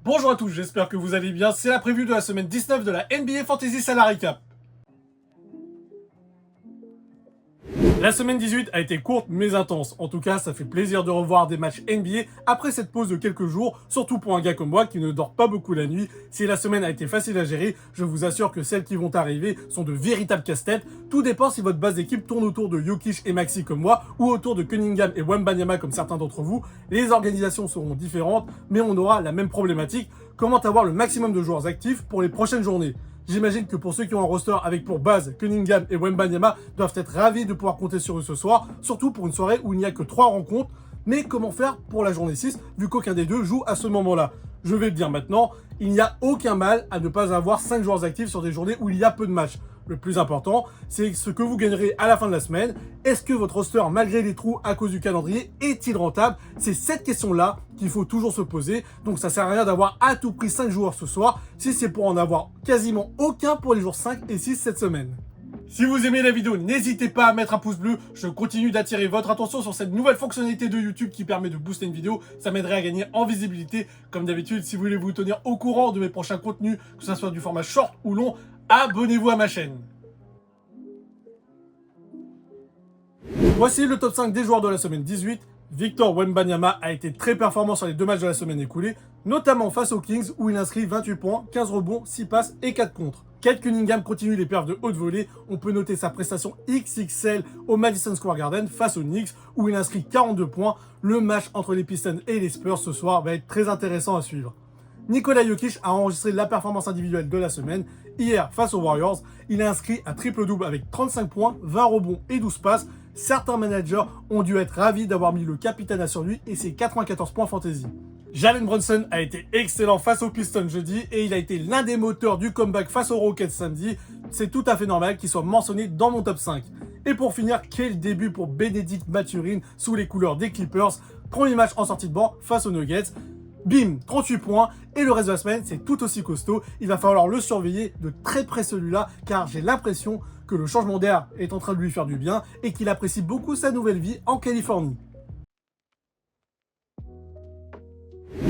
Bonjour à tous, j'espère que vous allez bien. C'est la preview de la semaine 19 de la NBA Fantasy Salary Cap. La semaine 18 a été courte mais intense. En tout cas, ça fait plaisir de revoir des matchs NBA après cette pause de quelques jours, surtout pour un gars comme moi qui ne dort pas beaucoup la nuit. Si la semaine a été facile à gérer, je vous assure que celles qui vont arriver sont de véritables casse-têtes. Tout dépend si votre base d'équipe tourne autour de Jokic et Maxey comme moi, ou autour de Cunningham et Wembanyama comme certains d'entre vous. Les organisations seront différentes, mais on aura la même problématique. Comment avoir le maximum de joueurs actifs pour les prochaines journées? J'imagine que pour ceux qui ont un roster avec pour base Cunningham et Wembanyama doivent être ravis de pouvoir compter sur eux ce soir, surtout pour une soirée où il n'y a que 3 rencontres. Mais comment faire pour la journée 6, vu qu'aucun des deux joue à ce moment-là? Je vais le dire maintenant, il n'y a aucun mal à ne pas avoir 5 joueurs actifs sur des journées où il y a peu de matchs. Le plus important, c'est ce que vous gagnerez à la fin de la semaine. Est-ce que votre roster, malgré les trous à cause du calendrier, est-il rentable? C'est cette question-là qu'il faut toujours se poser. Donc ça sert à rien d'avoir à tout prix 5 joueurs ce soir, si c'est pour en avoir quasiment aucun pour les jours 5 et 6 cette semaine. Si vous aimez la vidéo, n'hésitez pas à mettre un pouce bleu. Je continue d'attirer votre attention sur cette nouvelle fonctionnalité de YouTube qui permet de booster une vidéo. Ça m'aiderait à gagner en visibilité. Comme d'habitude, si vous voulez vous tenir au courant de mes prochains contenus, que ce soit du format short ou long, abonnez-vous à ma chaîne. Voici le top 5 des joueurs de la semaine 18. Victor Wembanyama a été très performant sur les 2 matchs de la semaine écoulée, notamment face aux Kings où il inscrit 28 points, 15 rebonds, 6 passes et 4 contres. Kate Cunningham continue les perfs de haute volée. On peut noter sa prestation XXL au Madison Square Garden face aux Knicks où il inscrit 42 points. Le match entre les Pistons et les Spurs ce soir va être très intéressant à suivre. Nikola Jokic a enregistré la performance individuelle de la semaine. Hier, face aux Warriors, il a inscrit un triple-double avec 35 points, 20 rebonds et 12 passes. Certains managers ont dû être ravis d'avoir mis le capitana sur lui et ses 94 points fantasy. Jalen Brunson a été excellent face aux Pistons jeudi et il a été l'un des moteurs du comeback face aux Rockets samedi. C'est tout à fait normal qu'il soit mentionné dans mon top 5. Et pour finir, quel début pour Benedict Mathurin sous les couleurs des Clippers. Premier match en sortie de banc face aux Nuggets. Bim, 38 points, et le reste de la semaine, c'est tout aussi costaud. Il va falloir le surveiller de très près celui-là, car j'ai l'impression que le changement d'air est en train de lui faire du bien et qu'il apprécie beaucoup sa nouvelle vie en Californie.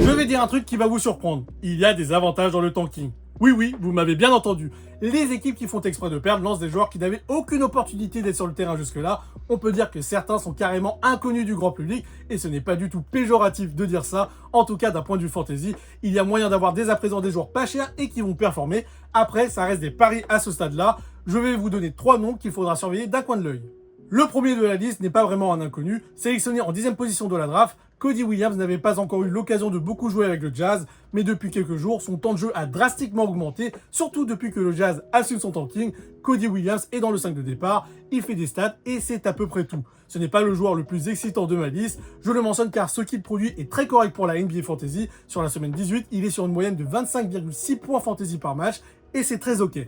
Je vais dire un truc qui va vous surprendre. Il y a des avantages dans le tanking. Oui, vous m'avez bien entendu. Les équipes qui font exprès de perdre lancent des joueurs qui n'avaient aucune opportunité d'être sur le terrain jusque-là. On peut dire que certains sont carrément inconnus du grand public et ce n'est pas du tout péjoratif de dire ça. En tout cas, d'un point de vue fantasy, il y a moyen d'avoir dès à présent des joueurs pas chers et qui vont performer. Après, ça reste des paris à ce stade-là. Je vais vous donner 3 noms qu'il faudra surveiller d'un coin de l'œil. Le premier de la liste n'est pas vraiment un inconnu. Sélectionné en 10e position de la draft, Cody Williams n'avait pas encore eu l'occasion de beaucoup jouer avec le Jazz, mais depuis quelques jours, son temps de jeu a drastiquement augmenté, surtout depuis que le Jazz assume son tanking. Cody Williams est dans le 5 de départ, il fait des stats et c'est à peu près tout. Ce n'est pas le joueur le plus excitant de ma liste, je le mentionne car ce qu'il produit est très correct pour la NBA Fantasy. Sur la semaine 18, il est sur une moyenne de 25,6 points fantasy par match et c'est très ok.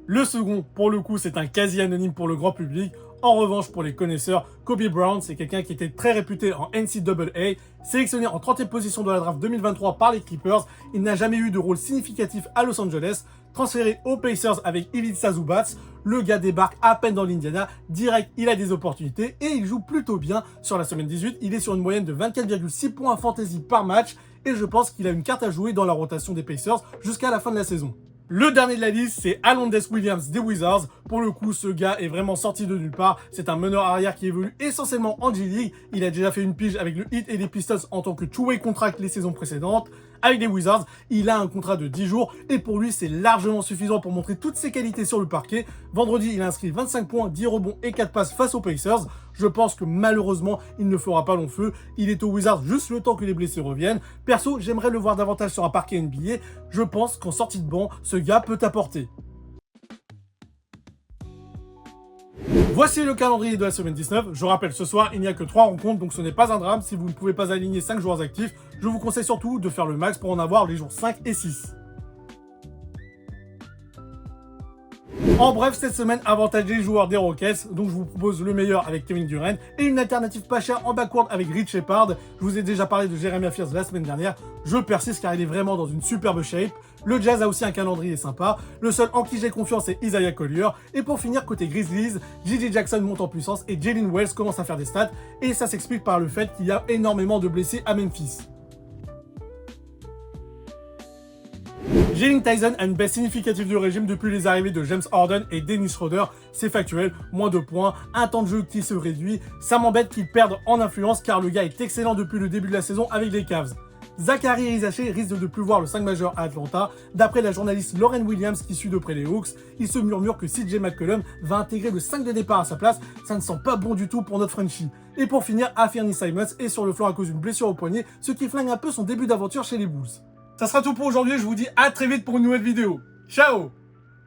Le second, pour le coup, c'est un quasi anonyme pour le grand public. En revanche, pour les connaisseurs, Kobe Brown, c'est quelqu'un qui était très réputé en NCAA. Sélectionné en 30e position de la draft 2023 par les Clippers, il n'a jamais eu de rôle significatif à Los Angeles. Transféré aux Pacers avec Ivica Zubac, le gars débarque à peine dans l'Indiana. Direct, il a des opportunités et il joue plutôt bien. Sur la semaine 18, il est sur une moyenne de 24,6 points fantasy par match et je pense qu'il a une carte à jouer dans la rotation des Pacers jusqu'à la fin de la saison. Le dernier de la liste, c'est Alondes Williams des Wizards. Pour le coup, ce gars est vraiment sorti de nulle part. C'est un meneur arrière qui évolue essentiellement en G-League. Il a déjà fait une pige avec le Heat et les Pistons en tant que two-way contract les saisons précédentes. Avec les Wizards, il a un contrat de 10 jours et pour lui, c'est largement suffisant pour montrer toutes ses qualités sur le parquet. Vendredi, il a inscrit 25 points, 10 rebonds et 4 passes face aux Pacers. Je pense que malheureusement, il ne fera pas long feu. Il est aux Wizards juste le temps que les blessés reviennent. Perso, j'aimerais le voir davantage sur un parquet NBA. Je pense qu'en sortie de banc, ce gars peut apporter. Voici le calendrier de la semaine 19. Je rappelle, ce soir, il n'y a que 3 rencontres, donc ce n'est pas un drame. Si vous ne pouvez pas aligner 5 joueurs actifs, je vous conseille surtout de faire le max pour en avoir les jours 5 et 6. En bref, cette semaine, avantage des joueurs des Rockets, donc je vous propose le meilleur avec Kevin Durant et une alternative pas chère en backcourt avec Rich Shepard. Je vous ai déjà parlé de Jeremiah Fears la semaine dernière. Je persiste car il est vraiment dans une superbe shape. Le Jazz a aussi un calendrier sympa. Le seul en qui j'ai confiance est Isaiah Collier. Et pour finir, côté Grizzlies, J.J. Jackson monte en puissance et Jalen Wells commence à faire des stats. Et ça s'explique par le fait qu'il y a énormément de blessés à Memphis. Jalen Tyson a une baisse significative du régime depuis les arrivées de James Harden et Dennis Schroeder. C'est factuel, moins de points, un temps de jeu qui se réduit. Ça m'embête qu'il perde en influence car le gars est excellent depuis le début de la saison avec les Cavs. Zachary Rizaché risque de ne plus voir le 5 majeur à Atlanta. D'après la journaliste Lauren Williams qui suit de près les Hawks, il se murmure que CJ McCollum va intégrer le 5 de départ à sa place. Ça ne sent pas bon du tout pour notre Frenchie. Et pour finir, Anfernee Simons est sur le flanc à cause d'une blessure au poignet, ce qui flingue un peu son début d'aventure chez les Bulls. Ça sera tout pour aujourd'hui, je vous dis à très vite pour une nouvelle vidéo. Ciao!